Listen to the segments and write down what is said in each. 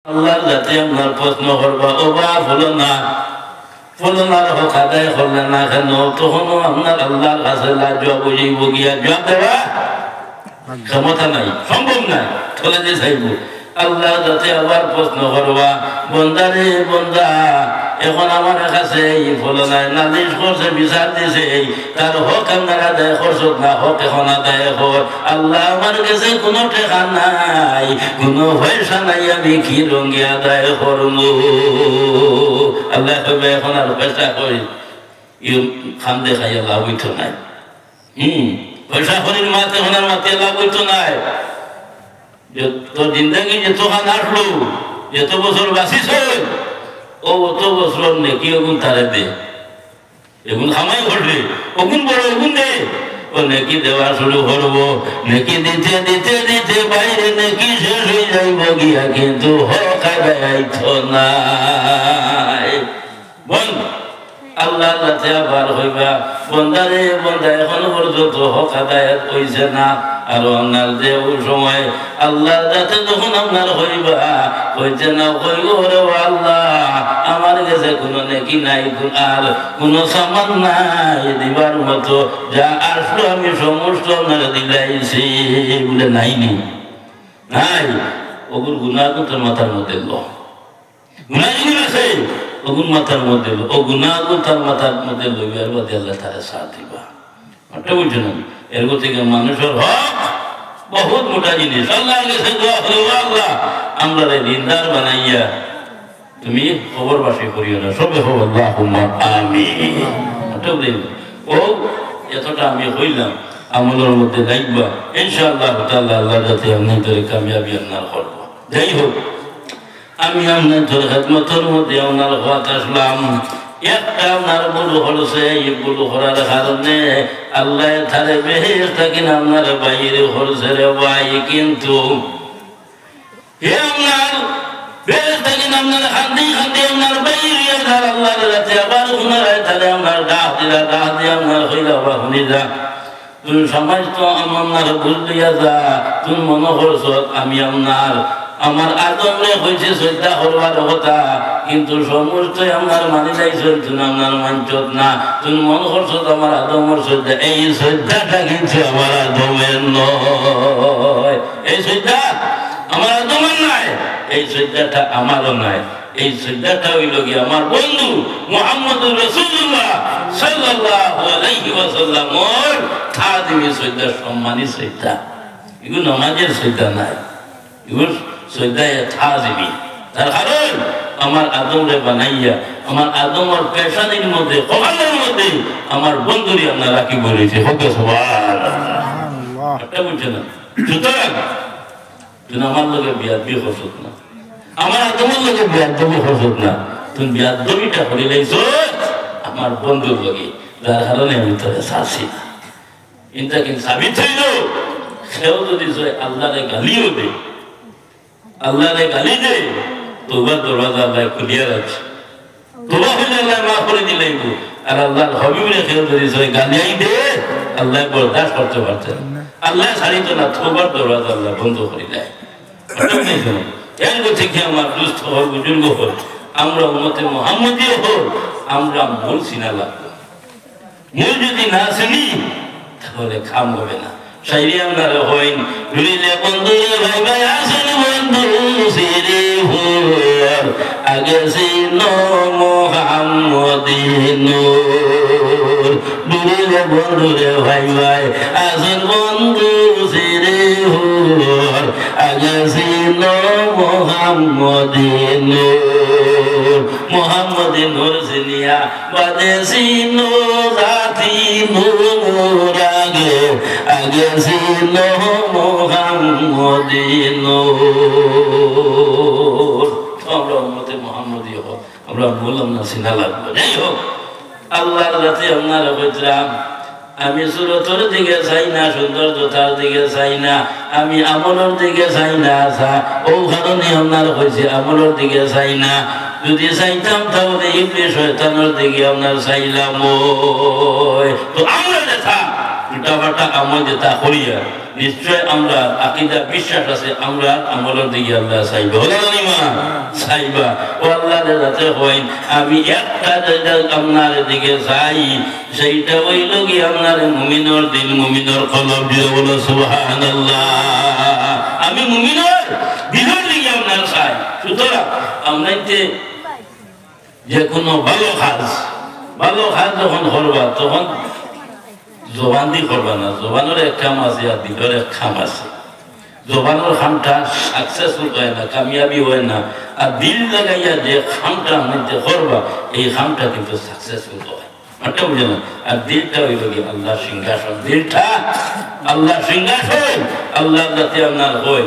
আল্লাহর যাতে আপনার প্রশ্ন করবা ও বা ফলনার হক আদায় করলে না কেন তখনও আপনার আল্লাহর কাছে লাজবা বুঝিব গিয়া জবাব দেওয়া ক্ষমতা নাই, সম্ভব নাই। চলে যে চাইব আল্লাহ যাতে আবার প্রশ্ন করবা বন্দা রে বন্দা এখন আমার কাছে এই ফলনায় নালিশ করছে, বিচার দিছে, তার হক আপনার আদায় করছ না, হক এখন আদায় কর। আল্লাহ আমার কাছে কোনো টেকা নাই, কোনো পয়সা নাই, আমি কি রঙে আদায় করব? আল্লাহ কবে এখন আর পয়সা করি খান দেখাইয়া লাভ হইতো নাই। পয়সা করির মাতে ওনার মাতে লাভ হইতো নাই। তোর জিন্দগি যেত খান আসলো, যেত বছর বাঁচিস ও অত বছর নেকি ওগুন তারে দে, এগুন খামাই ঘটলে ওগুন বড় ওগুন দে, ও নেকি দেওয়া শুরু করবো। নেকি দিতে দিতে দিতে বাইরে নেকি শেষ হয়ে যাইব গিয়া, কিন্তু হক আদায়তো নাই। বল আল্লাহ আল্লাহতে আবার হইবা বন্দা রে বন্দা এখন পর্যন্ত হক আদায়াত হইছে না। আর আপনার যে ওই সময় আল্লাহ যাতে যখন আপনার হইবা হইছে না, হইব রে আল্লাহ আমার কাছে কোনো নেকি নাই, আর কোনো সামান নাই দিবার মতো, যা আসলো আমি সমস্ত আপনার দিলাইছি বলে নাইনি নাই। ওগুর গুনাহ তোর মাথার মধ্যে গুনাহ আছে, ওগুন মাথার মধ্যে ও গুনাহ তার মাথার মধ্যে লইবে, আর বাদে আল্লাহ তারা সাথ দিবা। ওটা বুঝছেন এর থেকে মানুষের হক বহুত মোটা জিনিস। আল্লাহর কাছে দোয়া করো আল্লাহ আমরা দিনদার বানাইয়া তুমি খবরবাসী করিও না, সবে হোক আল্লাহুম্মা আমিন। ওটা বলেন ও এতটা আমি হইলাম আমলের মধ্যে লাগবা ইনশাআল্লাহ তাআলা, আল্লাহ যাতে আমি তোরে কামিয়াবি আপনার করব। যাই হোক আমি আপনার তোর খেদমতের মধ্যে আপনার হওয়াত আসলাম। একটা আপনার ভুল হলছে, এই ভুল করার কারণে আল্লাহ তারে বেহেশত থেকে আপনার বাইরে হলছে রে ভাই। কিন্তু আপনার বেহেশত থেকে আপনার খান্দি খান্দি আপনার বাইরে আল্লাহর রাতে আবার পুনরায় তারে আপনার ডাক দিলা, ডাক দিয়ে আপনার হইলা বা শুনি যা তুমি সমাজ তো আমার ভুল দিয়া যা, তুমি মনে করছ আমি আমার আদমরে হয়েছে শ্রদ্ধা করবার কথা, কিন্তু সমস্ত আমার মানি যাই চলতো না, আপনার মানচত না। তুমি মনে করছো আমার আদমের শ্রদ্ধা, এই শ্রদ্ধাটা কিন্তু আমার আদমের নয়, এই শ্রদ্ধা আমার আদমের নাই, এই শ্রদ্ধাটা আমারও নাই। এই শ্রদ্ধাটা হইল কি আমার বন্ধু মুহাম্মদুর রাসূলুল্লাহ সাল্লাল্লাহু আলাইহি ওয়াসাল্লামের খাদিমি শ্রদ্ধা, সম্মানী শ্রদ্ধা। এগুলো নামাজের শ্রদ্ধা নাই, এগুলো শ্রদ্ধায় খাদিমি। তার কারণ আমার আদমরে বানাইয়া আমার আদমের পেশানির মধ্যে কপালের মধ্যে আমার বন্ধুরি আপনার রাখি বলেছে। হোক সুবহানাল্লাহ, এটা বুঝছে না। সুতরাং তুমি আমার লোকে বিয়াদবি হসত না, আমার আদমের লোকে বিয়াদবি হসত না, তুমি বিয়াদবিটা করে লাইছ আমার বন্ধুর লোকে, যার কারণে আমি তোরে চাচ্ছি না। কিন্তু কিন্তু সাবিত হইল সেও যদি আল্লাহরে গালিও দে, আল্লাহরে গালি দে, তোবার দরওয়াজা আল্লাহ খুলিয়া রাখছে, তোবা হইলে আল্লাহ মাফ করে দিলাইব। আর আল্লাহর হবিবরে কেউ যদি গালিয়াই দে আল্লাহ বরদাস্ত করতে পারতেন, আল্লাহ ছাড়িত না, তোবার দরওয়াজা আল্লাহ বন্ধ করে দেয়। এর থেকে আমার দুস্থ হল বুজুর্গ হল, আমরা উম্মতে মুহাম্মদীয় হল, আমরা মূল চিনা লাগবো। মূল যদি না চিনি তাহলে কাম হবে না। শাইরি আপনারা হইন রুইলে বন্ধু ভাই ভাই আসেন বন্ধু সিরে হুয়ার আগে সিন মুহাম্মদী নূর। রুইলে বন্ধু রে ভাই ভাই আসেন বন্ধু সিরে হুয়ার আগে সিন মুহাম্মদী নূর। মুহাম্মদী নূর সিনিয়া বাদে সিনো জাতি নূর আগে আগে ছিল মুহাম্মদী নূর। আমরা উম্মতে মুহাম্মদী হোক, আমরা বললাম না চিনা লাগবে। যাই হোক আল্লাহর রাতে আপনারা বলছিলাম আমি সুরতর দিকে চাই না, সৌন্দর্যতার দিকে চাই না, আমি আমলের দিকে চাই না। ও কারণে আপনার হয়েছে আমলের দিকে চাই না। যদি চাইতাম তাহলে ইবলিস শয়তানের দিকে আপনার চাইলাম। তো আমরা দেখা উল্টাপাল্টা আমল যেটা করিয়া নিশ্চয় আমরা আকীদা বিশ্বাস আছে আমরা আমলের দিকে আল্লাহ চাইবা চাইবা ও আল্লাহ যাতে হয় আমি একটা আপনার দিকে চাই সেইটা হইল কি আপনার মুমিনের দিল মুমিনের কলব দিয়ে বলো সুবহানাল্লাহ আমি মুমিনের দিলের দিকে আপনার চাই সুতরাং আমরা যে কোনো ভালো কাজ যখন করবা তখন জবান দিয়ে করবা না জবানের এক কাম আছে আর দিলের এক কাম আছে জবানের খামটা সাকসেসফুল হয় না কামিয়াবি হয় না আর দিল লাগাইয়া যে খামটা মধ্যে করবা এই খামটা কিন্তু সাকসেসফুল হয় মানটা বুঝে না আর দিলটা হইল কি আল্লাহ সিংহাসন দিলটা আল্লাহ সিংহাসন আল্লাহ যাতে আপনার হয়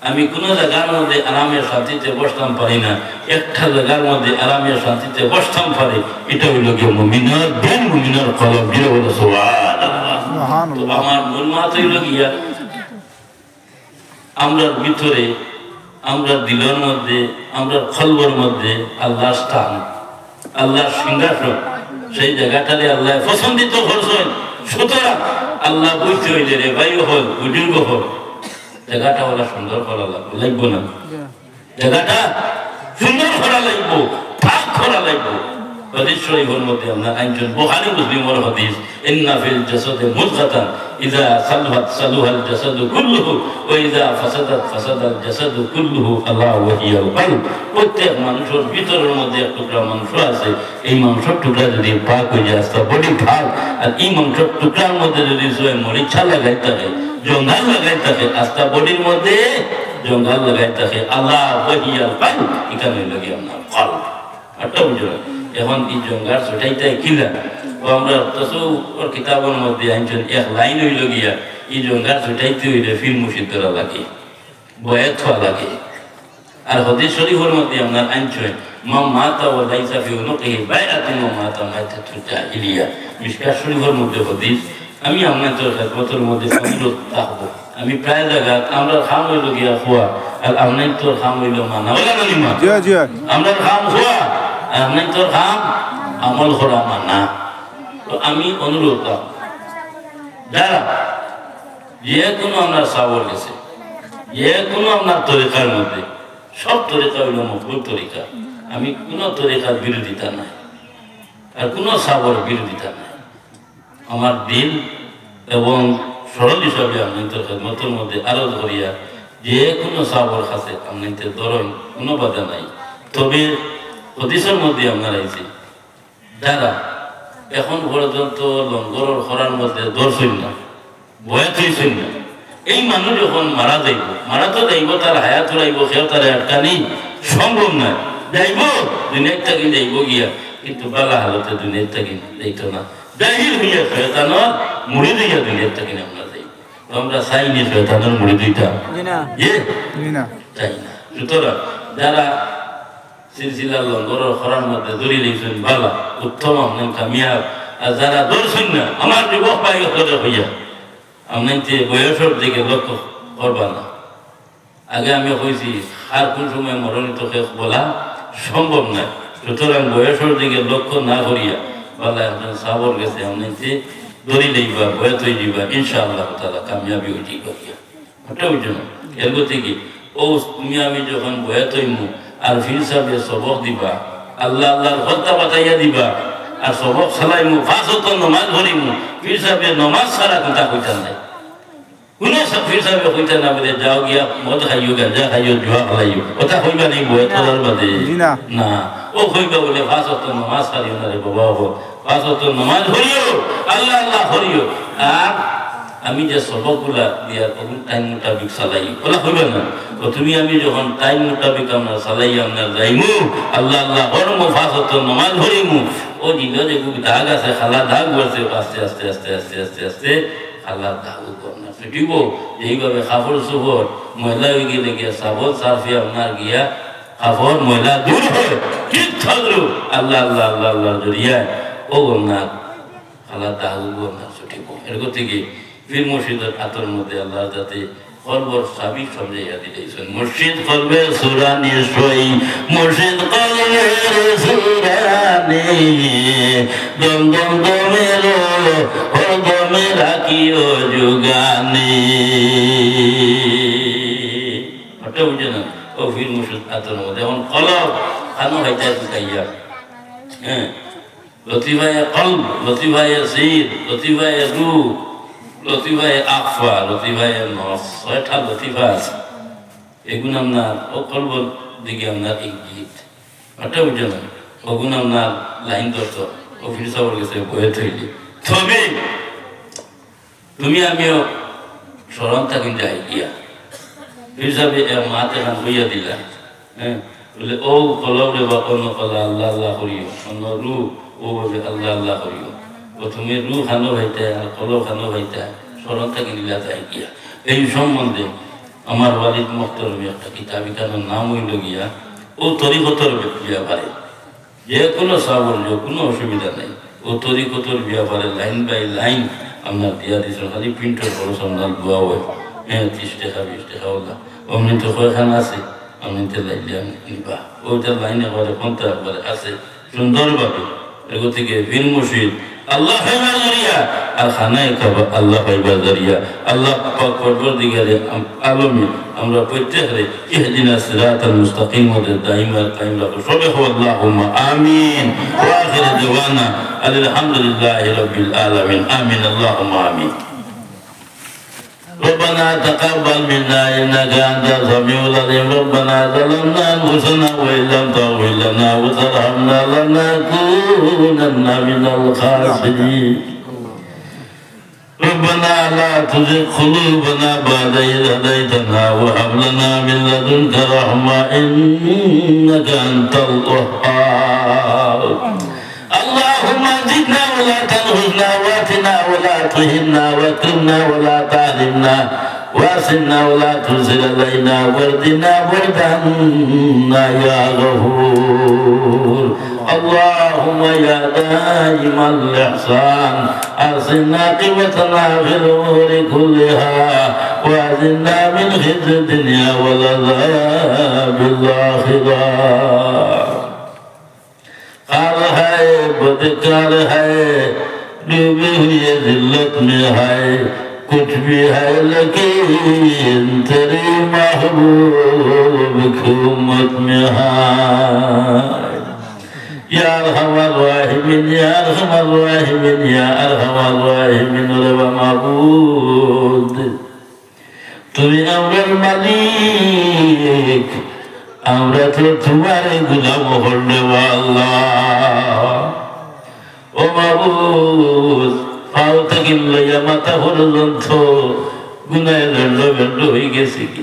আমি কোনো জায়গার মধ্যে আরামের শান্তিতে বসতাম পারি না একটা জায়গার মধ্যে আরামের শান্তিতে বসতাম পারি এটা হইল কি মুমিনের দিল মুমিনের কলব দিয়ে বলো সুবহানাল্লাহ আমার মূল মাত হইল গিয়া আমরা ভিতরে আমরা দিলের মধ্যে আমরা কলবের মধ্যে আল্লাহর স্থান আল্লাহর সিংহাসন সেই জায়গাটারে আল্লাহ পছন্দিত করছেন সুতরাং আল্লাহ বলতে হইলে রে ভাই হল বুজুর্গ হল জায়গাটা ওরা সুন্দর করা লাগবো না জায়গাটা সুন্দর করা লাগবো পাক করা লাগবো হাদিস শরীফের মধ্যে আমরা আইনজন বুখারী মুসলিমের হাদিস ইন্না ফিল জাসাদি মুদগাতান ইযা সালহাত সালুহাল জাসাদু কুল্লুহু ওয়া ইযা ফাসাদাত ফাসাদাল জাসাদু কুল্লুহু আলা ওয়া হিয়াল কলব প্রত্যেক মানুষের ভিতরের মধ্যে এক টুকরা মাংস আছে এই মাংসের টুকরা যদি পাক হয়ে যায় তা বডি ভাগ আর এই মাংসের টুকরার মধ্যে যদি সোয়ে মরিচা লাগাই থাকে জঙ্গল লাগাই থাকে আস্তা বডির মধ্যে জঙ্গল লাগাই থাকে আলা ওয়া হিয়াল কলব এখানে লাগি আমরা কলব আটা বুঝো এখন এই জঙ্গার ছটাইতে কিলা ও আমরা তসৌর কিতাবের মধ্যে আনছেন এক লাইন হইল গিয়া এই জঙ্গার ছটাইতে হইলে ফিল মুর্শিদ করা লাগে বয়াত হওয়া লাগে আর হাদিস শরীফের মধ্যে আমরা আনছেন মাম মাতা ওয়া লাইসা ফি উনুকিহি বাইআতুন ওয়া মাতা মাইতাতুল জাহিলিয়া মিশকাত শরীফের মধ্যে হাদিস আমি আপনাদের খেদমতের মধ্যে অনুরোধ রাখবো আমি প্রায় জায়গা আমরা খাম হইল গিয়া খোয়া আর আপনার খাম হইল মানা ওলা নানিমা আমরা খাম খোয়া আপনার তোর খাম আমল করা মানা তো আমি অনুরোধ রাখবো যারা যে কোনো আপনার সাবর গেছে যে কোনো আপনার তরিকার মধ্যে সব তরিকা হইল মকবুল তরিকা আমি কোনো তরিকার বিরোধিতা নাই আর কোনো সাবর বিরোধিতা নাই আমার দিল এবং সরল হিসাবে আপনাদের খেদমতের মধ্যে আরো ধরিয়া যে কোনো সাবর কাছে আপনাদের ধরন কোনো বাধা নাই তবে হাদিসের মধ্যে আপনার আইছে যারা এখন পর্যন্ত লঙ্গরের খরার মধ্যে দর্শন না বয়াত হইছেন না এই মানুষ যখন মারা যাইব মারা তো যাইব তার হায়াত রাইব সেও তার আটকানি সম্ভব নয় যাইব দুনিয়ার থাকি যাইব গিয়া কিন্তু বালা হালতে দুনিয়ার থাকি যাইত না জাহিল হইয়া শয়তানের মুড়ি দিয়া দুনিয়ার থাকি আমরা যাই আমরা চাই নি শয়তানের মুড়ি দুইটা চাই না সুতরাং যারা সিলসিলার লঙ্গরের খরার মধ্যে ধরে দিয়েছেন বালা উত্তম আপনার কামিয়াব আর যারা ধরছেন না আমার যুবক পাই হইয়া আপনার বয়সের দিকে লক্ষ্য করবা না আগে আমি কইছি আর কোন সময় মরণিত শেষ বলা সম্ভব নয় সুতরাং বয়সের দিকে লক্ষ্য না করিয়া বালা একজন সাবর গেছে আপনার ধরি লইবা বয়স হয়ে যাবা ইনশাআল্লাহ তাআলা কামিয়াবি হইটি করিয়া ওটা বুঝো না এর গতি কি ও তুমি আমি যখন বয়স হইমু আর ফির সাহেব সবক দিবা আল্লাহ আল্লাহর হত্যা বাতাইয়া দিবা আর সবক সালাইমু পাঁচ ওয়াক্ত নামাজ পড়িমু ফির সাহেব নামাজ ছাড়া কথা কইতা নাই কোনো ফির সাহেব কইতা না বলে যাও গিয়া মদ খাইও গাঁজা খাইও জুয়া খাইও কথা কইবা নাই বয়ে তোলার বাদে না ও কইবা বলে পাঁচ ওয়াক্ত নামাজ ছাড়িও না রে বাবা পাঁচ ওয়াক্ত নামাজ পড়িও আল্লাহ আল্লাহ পড়িও আর আমি যে সবকগুলা দিয়ার টাইম মোতাবিক চালাই ওলা হইবে না তো তুমি আমি যখন টাইম মোতাবিক আমরা চালাই আমরা যাইমু আল্লাহ আল্লাহ করমু ফাঁসত নমাজ ধরিমু ও দিল যে দাগ আছে খালা দাগ বলছে আস্তে আস্তে আস্তে আস্তে আস্তে আস্তে খালা দাগ না ছুটিব এইভাবে কাপড় চোপড় ময়লা হয়ে গেলে গিয়া সাবল সাফিয়া আপনার গিয়া কাপড় ময়লা দূর হয় ঠিক থাকলো আল্লাহ আল্লাহ আল্লাহ আল্লাহ জড়িয়ায় ও আপনার খালা দাগ না ছুটিব এর থেকে ফির মুর্শিদের হাতের মধ্যে আল্লাহ যাতে কলবর সাবি সমঝাইয়া দিলেছেন মুর্শিদ কলবে সুরানি সই মুর্শিদ কলবে সুরানি দম দম দমেলো ও দম মে রাখিও যোগানে ওটা বুঝে না ও ফির মুর্শিদ আতর মধ্যে এখন কলব খানো হইতে দুটাইয়া হ্যাঁ লতিফায়ে কলব লতিফায়ে সির লতিফায়ে রূহ লতিফায়ে আফা লতিফায়ে নফস ছয়টা লতিফা আছে এগুলো আপনার ও কলব দিকে আপনার ইঙ্গিত ওটা বুঝে না ওগুলো আপনার লাইন দর্শ ও ফির সবার কাছে বয়ে থইলি তবে তুমি আমিও স্মরণ থাকেন যাই গিয়া হিসাবে মাতে খান হইয়া দিলা হ্যাঁ বলে ও কলব বা অন্য কলা আল্লাহ আল্লাহ করিও অন্য রু ও বলে আল্লাহ আল্লাহ করিও প্রথমে রু খানো হইতে আর কলব খানো হইতে স্মরণ থাকি দিলা যাই গিয়া এই সম্বন্ধে আমার ওয়ালিদ মোখতারমে একটা কিতাব এখানের নাম হইল গিয়া ও তরিকতর ব্যাপারে যে কোনো সাবর্য কোনো অসুবিধা নেই ও তরিকতর ব্যাপারে লাইন বাই লাইন আপনার দিয়া দিয়েছেন খালি প্রিন্টের বড় সামনে দোয়া হয় হ্যাঁ 30 টাকা 20 টাকা ওলা অমনি তো কয়খানা আছে অমনিতে লাইলে নিবা ওইটা লাইন একবারে কোনটা একবারে আছে সুন্দরভাবে এগো থেকে বীর মুর্শিদ আল্লাহ পাইবার জরিয়া আর খানায় খাবা আল্লাহ পাইবার জরিয়া আল্লাহ পাক পরবর্তীকারে আলমী আমরা প্রত্যেকে ইহদিনা সিরাতাল মুস্তাকিম ওয়া দাইমা কায়েম রাখো সবে হো আল্লাহুম্মা আমিন ওয়া আখির দাওয়ানা আলহামদুলিল্লাহি রাব্বিল আলামিন আমিন আল্লাহুম্মা আমিন ربنا تقبل منا إنك أنت السميع العليم ربنا ظلمنا أنفسنا وإن لم تغفر لنا وترحمنا لنكونن من الخاسرين ربنا لا تزغ قلوبنا بعد إذ هديتنا وهب لنا من لدنك رحمة إنك أنت الوهاب اللهم زدنا ولا تنقصنا واتنا ولا تهنا واكرمنا ولا تحرمنا واسنا ولا تنزل علينا واردنا وارضنا يا غفور اللهم يا دائم الإحسان أحسن عاقبتنا في الأمور كلها وأعذنا من خزي الدنيا والعذاب الآخرة काल है बदकार है डूबी हुई जिल्लत में है कुछ भी है लेकिन तेरी महबूब की उम्मत में है या अरहमर राहिमीन या अरहमर राहिमीन या अरहमर राहिमीन रब्बा माबूद তুমি আমরার মালিক আমরা তো তোমার গোলাম হলে আল্লাহ ও মাবুদ পাও থেকে লইয়া মাথা পর্যন্ত গুনাহে দণ্ড বেণ্ড হয়ে গেছে কি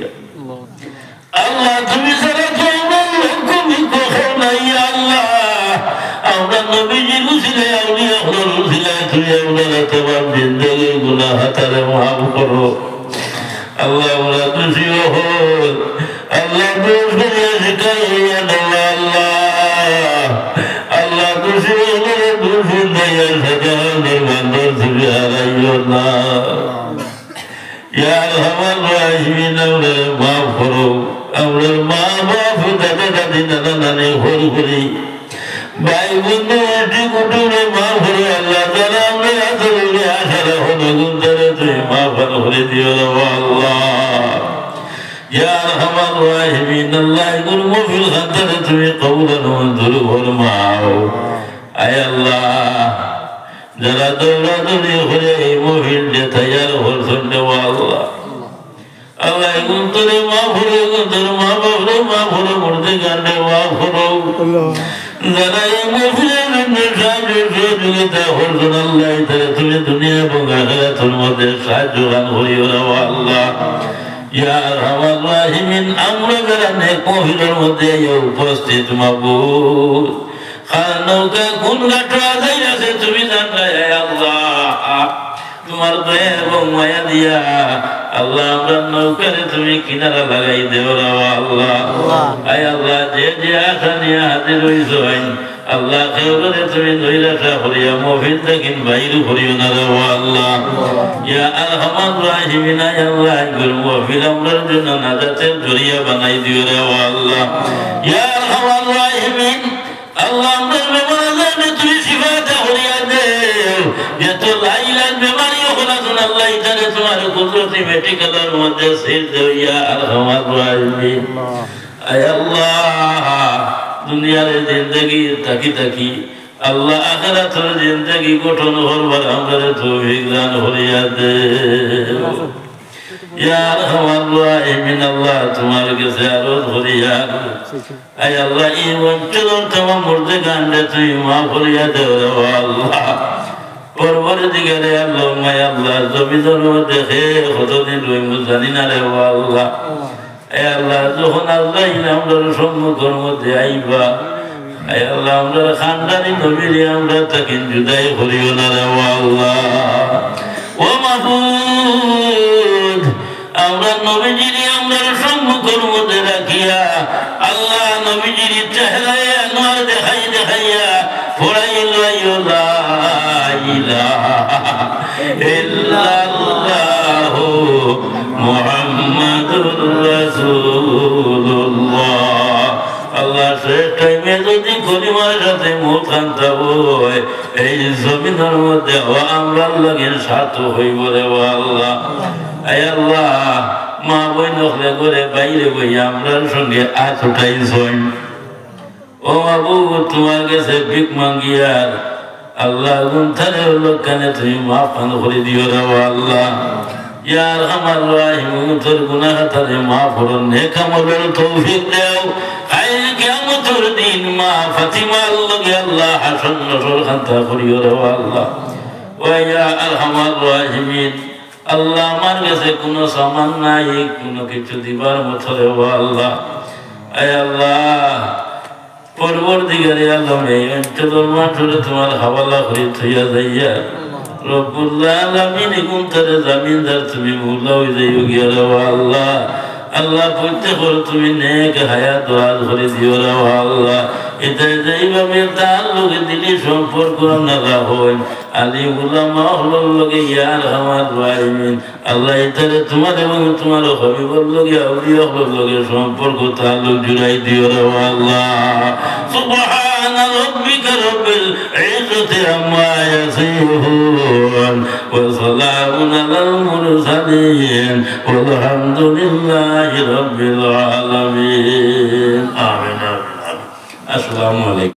আল্লাহ তুমি ছাড়া তুমি কখন নাই আল্লাহ আমরা নবীজির উসিলায় আউলিয়া হল উসিলায় তুমি আপনারা তোমার জিন্দেগির গুনাহ হাতারে মাফ করো আল্লাহ আমরা দোষীও হল আল্লাহ দোষ করিয়া শিখাইয়া দেওয়া আল্লাহ আল্লাহ দোষী হলে দোষ দিয়া সাজানের বান্দর তুমি হারাইও না ইয়া আরহামার রাহিমিন আমরা মাফ করো আমরা মা বাপ দাদা দাদি নানা নানি হল করি ভাই বন্ধু এটি কুটুরে মাফ করো আল্লাহ যারা আমরা আসলে আশা রাখো নগুন তারা তুমি মাফ করে দিও আল্লাহ يا أرحم الراحمين الله يقول في الخطر تبي قولا وانظر فرماو أي الله جرى دورة دوري خليه مفيد جتيار خلصن والله الله يقول تري ما فرو يقول تري ما فرو ما فرو مرتي كانت ما فرو جرى مفيد النشاج يشوج كتا خلصن الله تري تبي دنيا بغاخرة المدى شاجو عن خليه والله يا أرحم الراحمين أمر برane কহিলের মধ্যে উপস্থিত মাবুদ খানৌকা কোন ঘাটরা যাইছে তুমি জানলে হে আল্লাহ তোমার দয়া এবং মায়া দিয়া আল্লাহ আমরা নৌকারে তুমি কিনারা লাগাই দেও আল্লাহ আয় আল্লাহ যে যে আশা নিয়ে হাজির হইছো আল্লাহ কেউরে তুমি নৈরাশা করিয়া মফিল থাকিন বাইরু করিও না রে আল্লাহ ইয়া আরহামার রাহিমিন ইয়া আল্লাহ গুল মফিল আমরার জন্য নাজাতের জরিয়া বানাই দিও রে আল্লাহ ইয়া আরহামার রাহিমিন আল্লাহ আমরার বেমারে তুমি শিফা দাও করিয়া দে যত লাইলান বেমারি মধ্যে সির দেইয়া আরহামার রাহিমিন আয় আল্লাহ দুনিয়ার জিন্দগি তাকি তাকি আল্লাহ আখিরাতের জিন্দগি গঠন করবার আমাদের তৌফিক দান করিয়া দে ইয়া আরহামার রাহিমিন আল্লাহ তোমার কাছে আরজ করিয়া আয় আল্লাহ এই অঞ্চলের তোমার মধ্যে গান্ডে তুই মাফ করিয়া দেও আল্লাহ পরবর্তীকালে আল্লাহ মায় আল্লাহ জমিদার দেখে কতদিন রইমু জানি না রে আল্লাহ এ আল্লাহ যখন আল্লাহ আমরা সম্মুখের মধ্যে আইবা এ আল্লাহ আমরা খানদানি নবীরে আমরা তাকে জুদাই করিও না রে আল্লাহ ও মাহবুব আমরা নবীজিরে আমরা সম্মুখের মধ্যে রাখিয়া আল্লাহ নবীজির চেহারায় আনোয়ার দেখাইয়া ফোড়াইল লা ইলাহা ইল্লাল্লাহু মুহাম্মাদুর রাসূলুল্লাহ আল্লাহ সে টাইমে যদি কলিমার সাথে মুখ আনতে হয় এই জমিনের মধ্যে আমরা লাগে সাথ হইব রে আল্লাহ আয় আল্লাহ মা বই নখলে করে বাইরে বই আমরার সঙ্গে আজ উঠাইছই ও বাবু তোমার কাছে ভিক মাঙ্গিয়ার আল্লাহ গুনথারে লোকখানে তুমি মাফ পান করে দিও রে আল্লাহ ইয়ার আমার রাহিম তোর গুনাহ তারে মাফ করো নেক আমলের তৌফিক দাও আইল কিয়ামতের দিন মা ফাতিমা লগে আল্লাহ হাসন নসর খান্তা করিও রে আল্লাহ ওয়া ইয়া আরহামার রাহিমিন আল্লাহ আমার কাছে কোনো সামান নাই কোনো কিছু দিবার মতো রে আল্লাহ আয় আল্লাহ পরবর্তীকালে আলম এই অঞ্চলের মাঠে তোমার হাওয়ালা করে থইয়া যাইয়া রব্বুল আলামিন গুনতারে জামিনদার তুমি মৌলা হয়ে যাইও গিয়া রে আল্লাহ আল্লাহ প্রত্যেকের তুমি নেক হায়াত দোয়া করে দিও রে আল্লাহ এটা যেইভাবে তার লোকে দিলি সম্পর্ক না হয় আলী উলামা হলোর লগে ইয়ার আমার রাহিমিন আল্লাহ এটারে তোমার এবং তোমার হবিবর লগে আউলিয়া হলোর লগে সম্পর্ক তার লোক জুড়াই দিও রে আল্লাহ সুবহান রাব্বিকা রব্বিল ইজ্জতি আম্মা ইয়াসিফুন ওয়া সালামুন আলাল মুরসালিন ওয়ালহামদুলিল্লাহি রাব্বিল আলামিন আমিন আমিন আসসালামু আলাইকুম